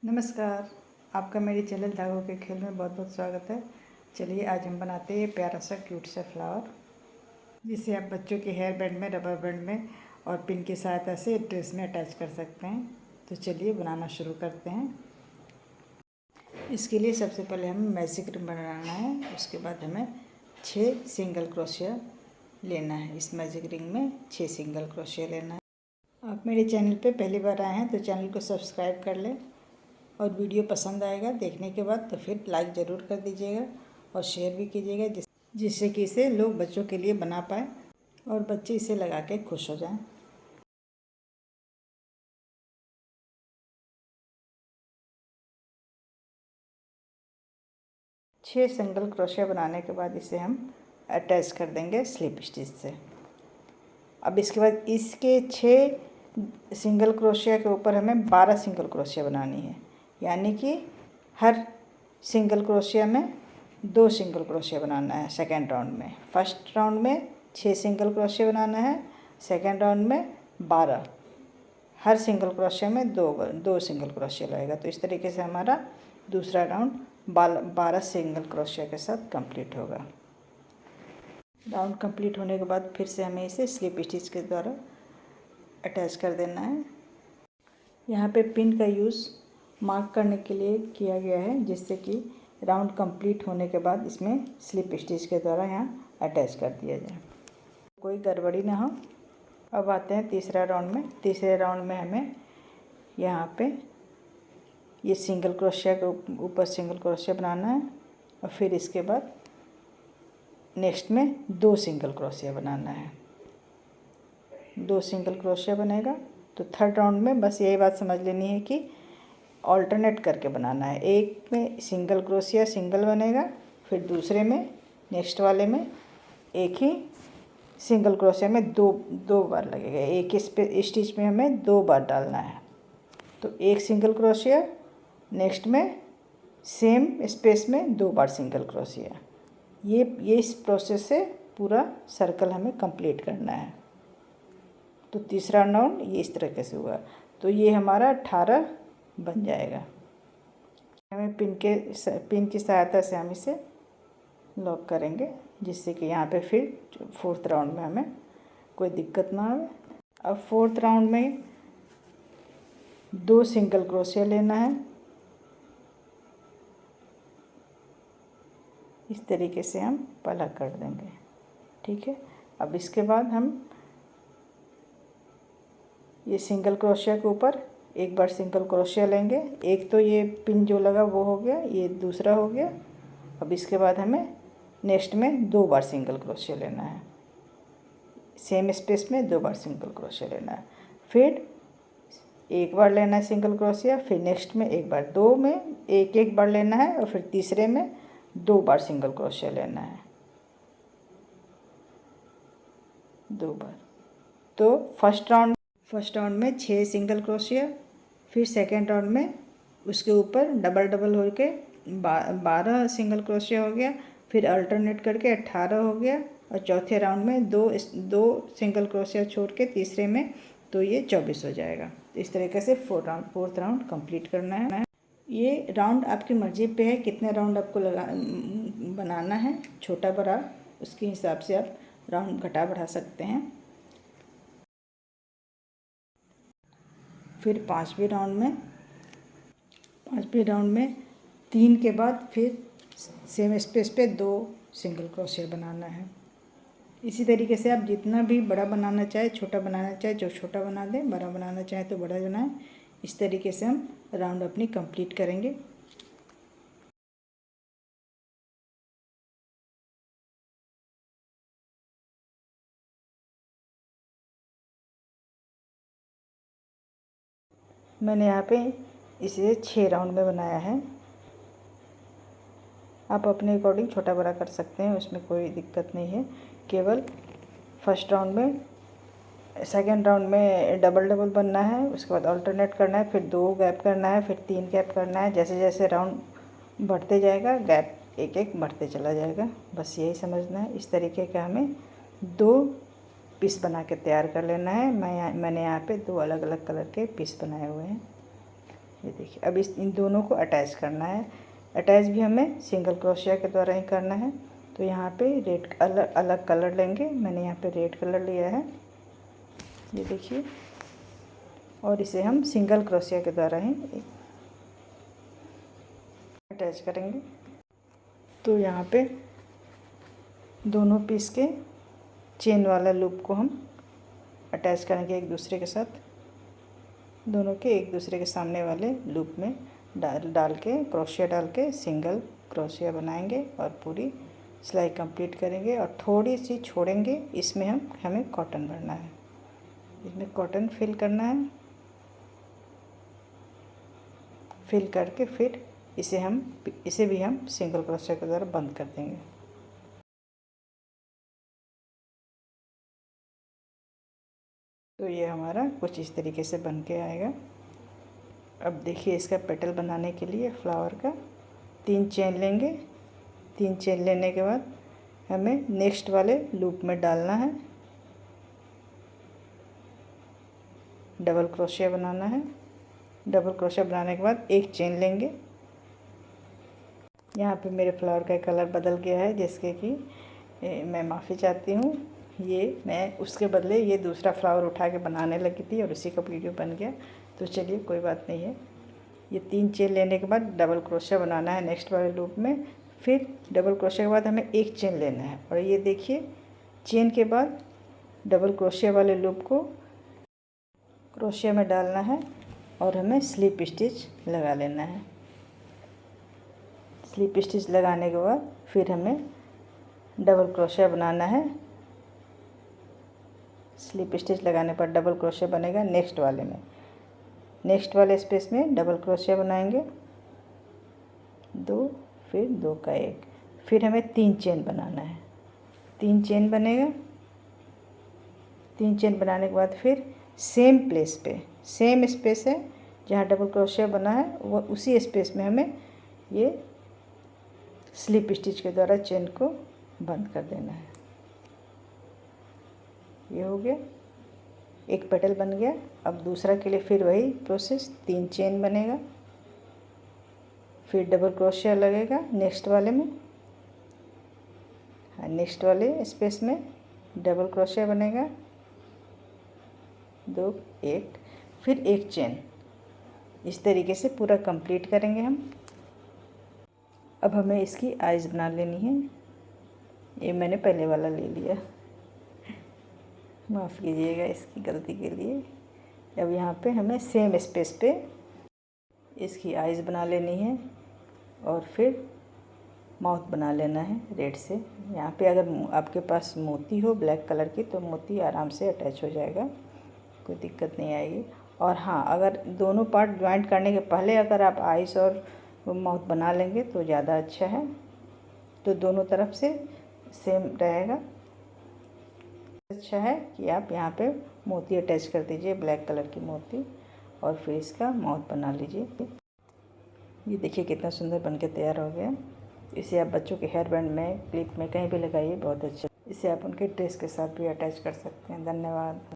नमस्कार। आपका मेरे चैनल धागों के खेल में बहुत बहुत स्वागत है। चलिए आज हम बनाते हैं प्यारा सा क्यूट सा फ्लावर, जिसे आप बच्चों के हेयर बैंड में, रबर बैंड में और पिन की सहायता से ड्रेस में अटैच कर सकते हैं। तो चलिए बनाना शुरू करते हैं। इसके लिए सबसे पहले हमें मैजिक रिंग बनाना है। उसके बाद हमें 6 सिंगल क्रोशिया लेना है। इस मैजिक रिंग में 6 सिंगल क्रोशिया लेना है। आप मेरे चैनल पे पहली बार आए हैं तो चैनल को सब्सक्राइब कर लें, और वीडियो पसंद आएगा देखने के बाद तो फिर लाइक ज़रूर कर दीजिएगा और शेयर भी कीजिएगा, जिससे कि इसे लोग बच्चों के लिए बना पाएँ और बच्चे इसे लगा के खुश हो जाएं। छः सिंगल क्रोशिया बनाने के बाद इसे हम अटैच कर देंगे स्लिप स्टिच से। अब इसके बाद इसके 6 सिंगल क्रोशिया के ऊपर हमें 12 सिंगल क्रोशिया बनानी है, यानी कि हर सिंगल क्रोशिया में 2 सिंगल क्रोशिया बनाना है। सेकेंड राउंड में, फर्स्ट राउंड में 6 सिंगल क्रोशिया बनाना है, सेकेंड राउंड में 12। हर सिंगल क्रोशिया में दो सिंगल क्रोशिया लगेगा। तो इस तरीके से हमारा दूसरा राउंड 12 सिंगल क्रोशिया के साथ कंप्लीट होगा। राउंड कंप्लीट होने के बाद फिर से हमें इसे स्लिप स्टिच के द्वारा अटैच कर देना है। यहाँ पे पिन का यूज़ मार्क करने के लिए किया गया है, जिससे कि राउंड कंप्लीट होने के बाद इसमें स्लिप स्टिच के द्वारा यहाँ अटैच कर दिया जाए, कोई गड़बड़ी ना हो। अब आते हैं तीसरा राउंड में। तीसरे राउंड में हमें यहाँ पे ये सिंगल क्रोशिया के ऊपर सिंगल क्रोशिया बनाना है, और फिर इसके बाद नेक्स्ट में 2 सिंगल क्रोशिया बनाना है। 2 सिंगल क्रोशिया बनेगा। तो थर्ड राउंड में बस यही बात समझ लेनी है कि ऑल्टरनेट करके बनाना है। एक में सिंगल क्रोशिया सिंगल बनेगा, फिर दूसरे में नेक्स्ट वाले में एक ही सिंगल क्रोशिया में दो बार लगेगा। एक स्टिच में हमें 2 बार डालना है। तो एक सिंगल क्रोशिया, नेक्स्ट में सेम स्पेस में 2 बार सिंगल क्रोशिया। ये इस प्रोसेस से पूरा सर्कल हमें कंप्लीट करना है। तो तीसरा राउंड ये इस तरीके से हुआ। तो ये हमारा 18 बन जाएगा। हमें पिन की सहायता से हम इसे लॉक करेंगे, जिससे कि यहाँ पे फिर फोर्थ राउंड में हमें कोई दिक्कत ना आए। अब फोर्थ राउंड में 2 सिंगल क्रोशिया लेना है। इस तरीके से हम पलग कर देंगे, ठीक है। अब इसके बाद हम ये सिंगल क्रोशिया के ऊपर एक बार सिंगल क्रोशिया लेंगे। एक तो ये पिन जो लगा वो हो गया, ये दूसरा हो गया। अब इसके बाद हमें नेक्स्ट में 2 बार सिंगल क्रोशिया लेना है। सेम स्पेस में 2 बार सिंगल क्रोशिया लेना है। फिर एक बार लेना है सिंगल क्रोशिया, फिर नेक्स्ट में एक बार, 2 में एक बार लेना है, और फिर तीसरे में 2 बार सिंगल क्रोशिया लेना है, 2 बार। तो फर्स्ट राउंड में 6 सिंगल क्रोशिया, फिर सेकेंड राउंड में उसके ऊपर डबल हो के 12 सिंगल क्रोशिया हो गया, फिर अल्टरनेट करके 18 हो गया, और चौथे राउंड में दो सिंगल क्रोशिया छोड़ के तीसरे में तो ये 24 हो जाएगा। इस तरीके से फोर्थ राउंड कंप्लीट करना है। ये राउंड आपकी मर्ज़ी पे है, कितने राउंड आपको बनाना है, छोटा बड़ा उसके हिसाब से आप राउंड घटा बढ़ा सकते हैं। फिर पाँचवें राउंड में 3 के बाद फिर सेम स्पेस पे 2 सिंगल क्रोशिया बनाना है। इसी तरीके से आप जितना भी बड़ा बनाना चाहे, छोटा बनाना चाहे जो छोटा बना दें, बड़ा बनाना चाहे तो बड़ा बनाएं। इस तरीके से हम राउंड अपनी कंप्लीट करेंगे। मैंने यहाँ पे इसे 6 राउंड में बनाया है। आप अपने अकॉर्डिंग छोटा बड़ा कर सकते हैं, उसमें कोई दिक्कत नहीं है। केवल फर्स्ट राउंड में, सेकेंड राउंड में डबल बनना है, उसके बाद अल्टरनेट करना है, फिर 2 गैप करना है, फिर 3 गैप करना है। जैसे जैसे राउंड बढ़ते जाएगा गैप एक बढ़ते चला जाएगा, बस यही समझना है। इस तरीके का हमें 2 पीस बना के तैयार कर लेना है। मैंने यहाँ पे 2 अलग अलग कलर के पीस बनाए हुए हैं। ये देखिए, अब इस इन दोनों को अटैच करना है। अटैच भी हमें सिंगल क्रोशिया के द्वारा ही करना है। तो यहाँ पे रेड अलग अलग कलर लेंगे। मैंने यहाँ पे रेड कलर लिया है, ये देखिए, और इसे हम सिंगल क्रोशिया के द्वारा ही अटैच करेंगे। तो यहाँ पे दोनों पीस के चेन वाला लूप को हम अटैच करेंगे एक दूसरे के साथ। दोनों के एक दूसरे के सामने वाले लूप में डाल के क्रोशिया डाल के सिंगल क्रोशिया बनाएंगे और पूरी सिलाई कंप्लीट करेंगे। और थोड़ी सी छोड़ेंगे, इसमें हमें कॉटन भरना है। इसमें कॉटन फिल करना है। फिल करके फिर इसे भी हम सिंगल क्रोशिया के द्वारा बंद कर देंगे। तो ये हमारा कुछ इस तरीके से बन के आएगा। अब देखिए, इसका पेटल बनाने के लिए फ्लावर का 3 चेन लेंगे। 3 चेन लेने के बाद हमें नेक्स्ट वाले लूप में डालना है, डबल क्रोशिया बनाना है। डबल क्रोशिया बनाने के बाद एक चेन लेंगे। यहाँ पे मेरे फ्लावर का कलर बदल गया है, जिसके कि मैं माफ़ी चाहती हूँ। ये मैं उसके बदले ये दूसरा फ्लावर उठा के बनाने लगी थी और उसी का वीडियो बन गया। तो चलिए, कोई बात नहीं है। ये 3 चेन लेने के बाद डबल क्रोशिया बनाना है नेक्स्ट वाले लूप में। फिर डबल क्रोशिया के बाद हमें एक चेन लेना है। और ये देखिए, चेन के बाद डबल क्रोशिया वाले लूप को क्रोशिया में डालना है और हमें स्लिप स्टिच लगा लेना है। स्लिप स्टिच लगाने के बाद फिर हमें डबल क्रोशिया बनाना है। स्लिप स्टिच लगाने पर डबल क्रोशिया बनेगा नेक्स्ट वाले में। नेक्स्ट वाले स्पेस में डबल क्रोशिया बनाएंगे 2, फिर 2 का 1, फिर हमें 3 चेन बनाना है। 3 चेन बनेगा। 3 चेन बनाने के बाद फिर सेम प्लेस पे, सेम स्पेस है जहाँ डबल क्रोशिया बना है, वो उसी स्पेस में हमें ये स्लिप स्टिच के द्वारा चेन को बंद कर देना है। ये हो गया, एक पेटल बन गया। अब दूसरा के लिए फिर वही प्रोसेस, 3 चेन बनेगा, फिर डबल क्रोशिया लगेगा नेक्स्ट वाले में। नेक्स्ट वाले स्पेस में डबल क्रोशिया बनेगा 2, 1, फिर एक चेन। इस तरीके से पूरा कंप्लीट करेंगे हम। अब हमें इसकी आइज़ बना लेनी है। ये मैंने पहले वाला ले लिया, माफ़ कीजिएगा इसकी गलती के लिए। अब यहाँ पे हमें सेम स्पेस पे इसकी आइज़ बना लेनी है और फिर माउथ बना लेना है रेड से। यहाँ पे अगर आपके पास मोती हो ब्लैक कलर की तो मोती आराम से अटैच हो जाएगा, कोई दिक्कत नहीं आएगी। और हाँ, अगर दोनों पार्ट ज्वाइंट करने के पहले अगर आप आइज़ और माउथ बना लेंगे तो ज़्यादा अच्छा है। तो दोनों तरफ से सेम रहेगा। अच्छा है कि आप यहाँ पे मोती अटैच कर दीजिए, ब्लैक कलर की मोती, और फिर इसका माउथ बना लीजिए। ये देखिए कितना सुंदर बनके तैयार हो गया। इसे आप बच्चों के हेयर बैंड में, क्लिप में, कहीं भी लगाइए, बहुत अच्छा। इसे आप उनके ड्रेस के साथ भी अटैच कर सकते हैं। धन्यवाद।